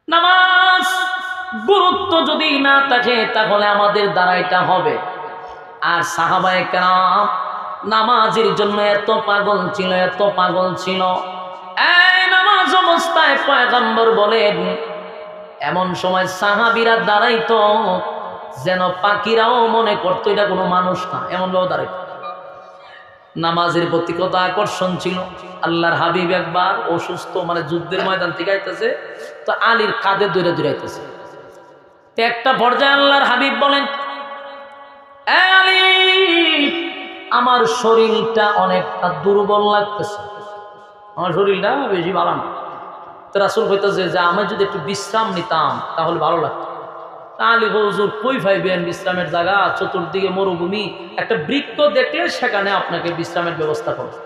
নামাজ গুরুত্ব যদি না থাকে তাহলে আমাদের দ্বারা এটা হবে। আর সাহাবায়ে কেরাম নামাজের জন্য এত পাগল ছিল, এত পাগল ছিল। এই নামাজ অবস্থায় পয়গম্বর বলেন, এমন সময় সাহাবীরা দাঁড়াইতো যেন পাখিরাও মনে করতো এটা কোনো মানুষ না, এমন ভাবে দাঁড়াইতো। নামাজের প্রতি কত আকর্ষণ ছিল। আল্লাহর হাবিব একবার অসুস্থ, মানে যুদ্ধের ময়দান থেকে আইতেছে, তো আলীর কাঁধে দৌড়ে দৌড়াইতেছে। একটা পর্যায়ে আল্লাহর হাবিব বলেন, এ আলী, আমার শরীরটা অনেকটা দুর্বল লাগতেছে, আমার শরীরটা বেশি ভালো না। তো রাসূল কইতেছে যে আমি যদি একটু বিশ্রাম নিতাম তাহলে ভালো লাগতো। আলী হুজুর কই পাইবেন বিশ্রামের জায়গা, চতুর্দিকে মরুভূমি, একটা বৃক্ষ দেখলে সেখানে আপনাকে বিশ্রামের ব্যবস্থা করবে।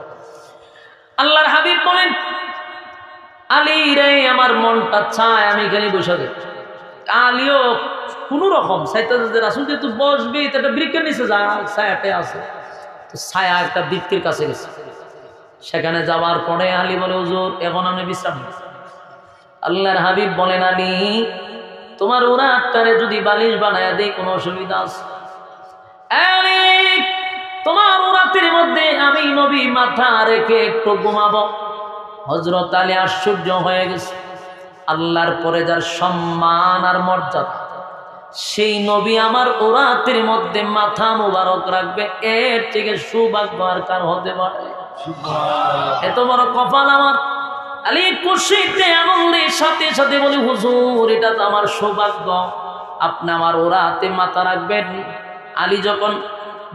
আল্লাহর হাবিব বলেন, আলী রে, আমার মনটা চায় আমি এখানে বসে যাই। আলীও কোন রকম চাইতেছে রাসূল যেহেতু বসবি, একটা বৃক্ষের নিচে যা, ছায়াতে আছে। তো ছায়া একটা বৃক্ষের কাছে গেছে। সেখানে যাওয়ার পরে আলী বলে, হুজুর এখন আমি বিশ্রাম নিই। আল্লাহর হাবিব বলেন, আলী, তোমার উরাতটারে যদি বালিশ বানায় দেই কোনো অসুবিধা আছে? আলী, তোমার উরাতের মধ্যে আমি নবী মাথা রেখে একটু ঘুমাবো। হযরত আলী আশ্চর্য হয়ে গেছে। আল্লাহর পরে যার সম্মান আর মর্যাদা, সেই নবী আমার উরাতের মধ্যে মাথা মুবারক রাখবে, এর থেকে সৌভাগ্য আর কার হতে পারে? এত বড় কপাল আমার। আলী খুশিতে আনন্দের সাথে সাথে বলি, হুজুর এটা তো আমার সৌভাগ্য, আপনি আমার উরাতে মাথা রাখবেন। আলী যখন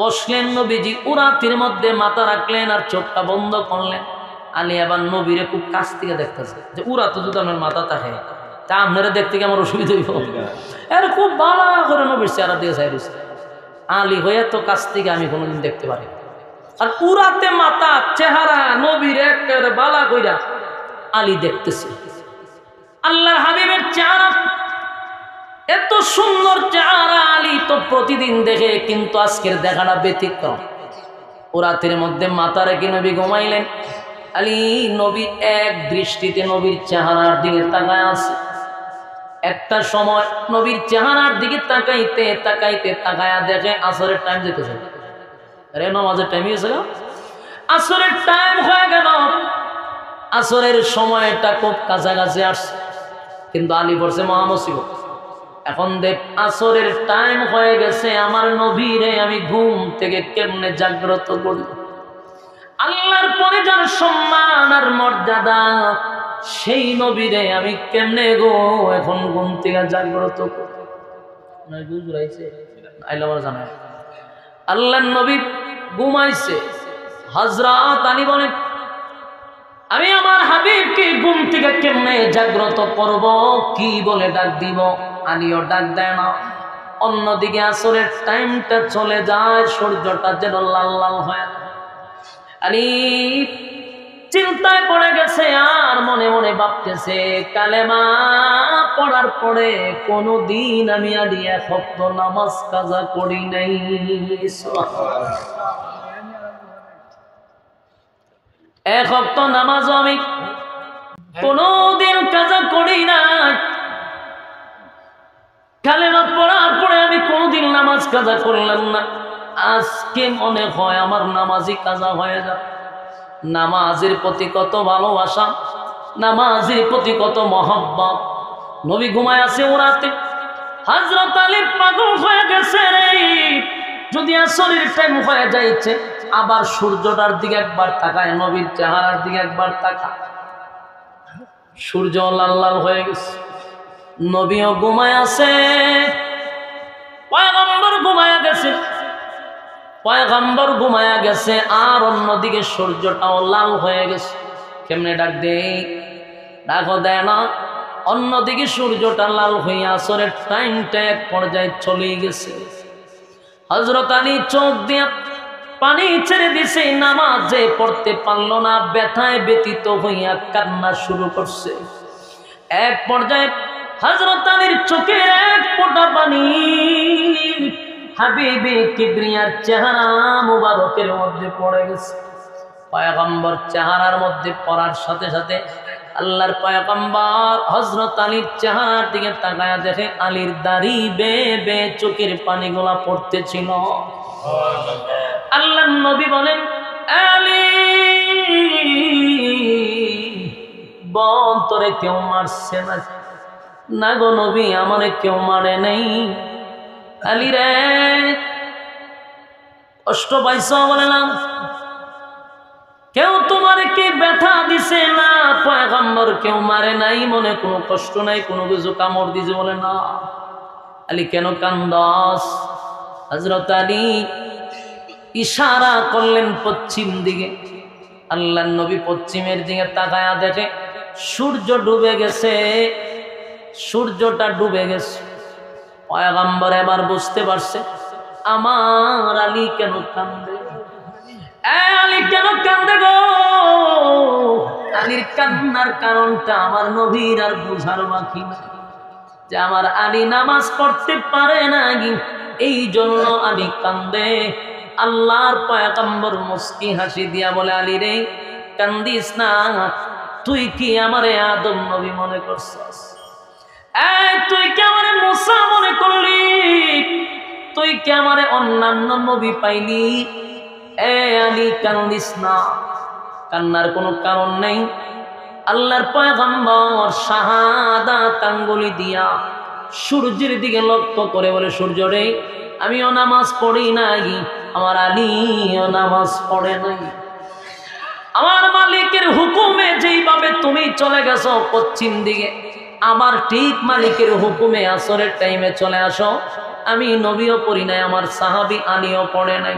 বসলেন, নবীজি উরাতের মধ্যে মাথা রাখলেন আর চোখটা বন্ধ করলেন। আলী আবার নবীরে খুব কাছ থেকে দেখতেছে যে উরাতে যদি আমার মাথা থাকে তা আপনারা দেখতে কি আমার অসুবিধা হইব? এর খুব ভালো করে নবীর চেহারা দিয়ে চাইছে। আলী হয়ে তো কাছ থেকে আমি কোনোদিন দেখতে পারি। আর উরাতে মাথা চেহারা নবীর একেবারে বালা কইরা আলী দেখতেছে। আল্লাহর হাবিবের চেহারা এত সুন্দর চেহারা আলী তো প্রতিদিন দেখে, কিন্তু আজকের দেখাটা ব্যতিক্রম। উরাতের মধ্যে মাথা রেখে নবী ঘুমাইলেন। আলী নবী এক দৃষ্টিতে নবীর চেহারার দিকে তাকায় আছে। একটা সময় নবীর চেহারার দিকে তাকাইতে তাকাইতে তাকায়া দেখে আসরের টাইম যেতেছে। আরে নামাজের টাইম হয়েছে, আসরের টাইম হয়ে গেল। আসরের সময়টা খুব কাছাকাছি আসছে, কিন্তু আলী পড়ছে মহা মুসিবত। এখন দেখ আসরের টাইম হয়ে গেছে, আমার নবীরে আমি ঘুম থেকে কেমনে জাগ্রত করি? আল্লাহর পরে যার সম্মান আর মর্যাদা, সেই নবীরে আমি কেমনে গো এখন ঘুম থেকে জাগ্রত করি? আল্লাহর নবী ঘুমাইছে। হযরত আলী বলেন, আমি আমার হাবিবকে ঘুম থেকে কেমনে জাগ্রত করব, কি বলে ডাক দিব? আলীও ডাক দেয় না। অন্যদিকে আসরের টাইমটা চলে যায়, সূর্যটা যেন লাল লাল হয়। আলী চিন্তায় পড়ে গেছে আর মনে মনে ভাবতেছে, কালেমা পড়ার পরে কোনদিন আমি আলী এক ওয়াক্ত নামাজ কাজা করি নাই। এক ওয়াক্ত নামাজ আমি কোনদিন কাজা করি না। কালেমা পড়ার পরে আমি কোনদিন নামাজ কাজা করলাম না। আজকে মনে হয় আমার নামাজই কাজা হয়ে যায়। নামাজের প্রতি কত ভালোবাসা, নামাজের প্রতি কত মহব্বত। নবী ঘুমায় আছে ওরাতে। হযরত আলী পাগল হয়ে গেছে রে, যদি আসরের টাইম হয়ে যাইছে, আবার সূর্যটার দিকে একবার তাকায়, নবীর চেহারার দিকে একবার তাকায়। সূর্য লাল লাল হয়ে গেছে, নবীও ঘুমায় আছে, পয়গম্বর ঘুমায়া গেছে। পয়গম্বর ঘুমায়া গেছে আর অন্যদিকে সূর্যটাও লাল হয়ে গেছে। কেমনে ডাক দেই? ডাকও দেয় না। অন্যদিকে সূর্যটা লাল হয়ে আসরের টাইমটা এক পর্যায়ে চলে গেছে। হযরত আলী চোখ দিয়ে পানি ছেড়ে দিছে, নামাজে পড়তে পারলো না, ব্যথায় ব্যতীত হইয়া কান্না শুরু করছে। এক পর্যায়ে হযরত আলীর চোখে এক ফোঁটা পানি হাবিবে কিবরিয়ার চেহারা মুবারকের মধ্যে পড়ে গেছে। পয়গম্বর চেহারার মধ্যে পড়ার সাথে সাথে আল্লাহর পয়গম্বর হযরত আলীর চেহারার দিকে তাকায়া দেখে আলীর দাড়ি বেয়ে বেয়ে চোখের পানিগুলা পড়তেছিল। আল্লাহর নবী বলেন, আলী বল তোরে কেউ মারছে না? না গো নবী, আমারে কেউ মারে নাই। আলী রে কষ্ট পাইছ? বলে না। কেউ তোমারে কি ব্যথা দিছে? না পয়গম্বর কেউ মারে নাই, মনে কোনো কষ্ট নাই, কোনো কিছু কামড় দিছে? বলে না। আলী কেন কান্দাস? হযরত আলী ইশারা করলেন পশ্চিম দিকে। আল্লাহর নবী পশ্চিমের দিকে তাকায়া দেখে সূর্য ডুবে গেছে, সূর্যটা ডুবে গেছে। পয়গম্বর এবার বুঝতে পারছে আমার আলী কেন কান্দে। আলী কেন কান্দে গো? আলীর কান্নার কারণটা আমার নবীর আর বুঝার বাকি না, যে আমার আলী নামাজ পড়তে পারে না, এই জন্য আলী কান্দে। আল্লাহর পয়গম্বর মুস্কি হাসি দিয়া বলে, আলী রে কান্দিস না, তুই কি আমারে আদম নবী মনে করছস? তুই কি আমারে মুসা মনে করলি? তুই কি আমারে অন্যান্য নবী পাইলি? আলী কান্দিস না, কান্নার কোনো কারণ নেই। আল্লাহর পয়গম্বর শাহাদাত আঙ্গুলি দিয়া সূর্যের দিকে লক্ষ্য করে বলে, সূর্য রে আমিও নামাজ পড়ি নাই, আমার আলীও নামাজ পড়ে নাই। আমার মালিকের হুকুমে যেইভাবে তুমি চলে গেছো পশ্চিম দিকে, আমার ঠিক মালিকের হুকুমে আসরের টাইমে চলে আসো। আমি নবীও পড়ি নাই, আমার সাহাবী আলীও পড়ে নাই।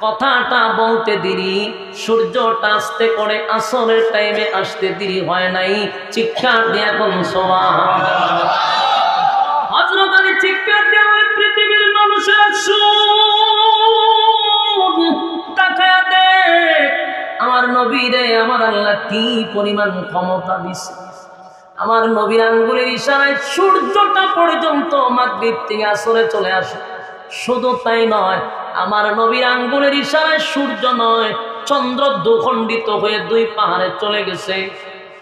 কথাটা বলতে দেরি, সূর্যটা আসতে করে আসরের টাইমে আসতে দেরি হয় নাই। চিৎকার দিয়ে এখন সুবহানাল্লাহ। হযরত আলী চিৎকার দিয়ে ওই পৃথিবীর মানুষের তাকায়া দে, আমার নবীরে আমার আল্লাহ কি পরিমাণ ক্ষমতা দিছে। আমার নবীর আঙ্গুলের ইশারায় সূর্যটা পর্যন্ত মাগরিব থেকে আসরে চলে আসে। শুধু তাই নয়, আমার নবীর আঙ্গুলের ইশারায় সূর্য নয়, চন্দ্র দুখণ্ডিত হয়ে দুই পাহাড়ে চলে গেছে।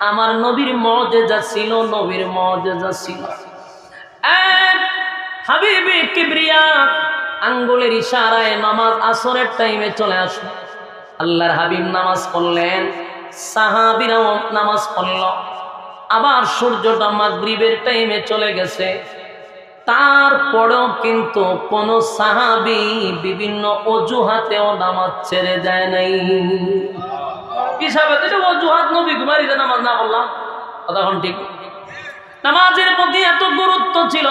আমার নবীর মুজিজা ছিল, নবীর মুজিজা ছিল। হাবিবে কিবরিয়া আঙ্গুলের ইশারায় নামাজ আসরের টাইমে চলে আসলো। আল্লাহর হাবিব নামাজ পড়লেন, সাহাবীরাও নামাজ পড়ল। আবার সূর্যটা মাগরিবের টাইমে চলে গেছে। তারপরেও কিন্তু কোন সাহাবী বিভিন্ন অজুহাতেও নামাজ ছেড়ে যায় নাই। কি সাহেব অজুহাত? নবী ঘুমাইতে নামাজ না পড়লাম, কতক্ষণ ঠিক। নামাজের প্রতি এত গুরুত্ব ছিল।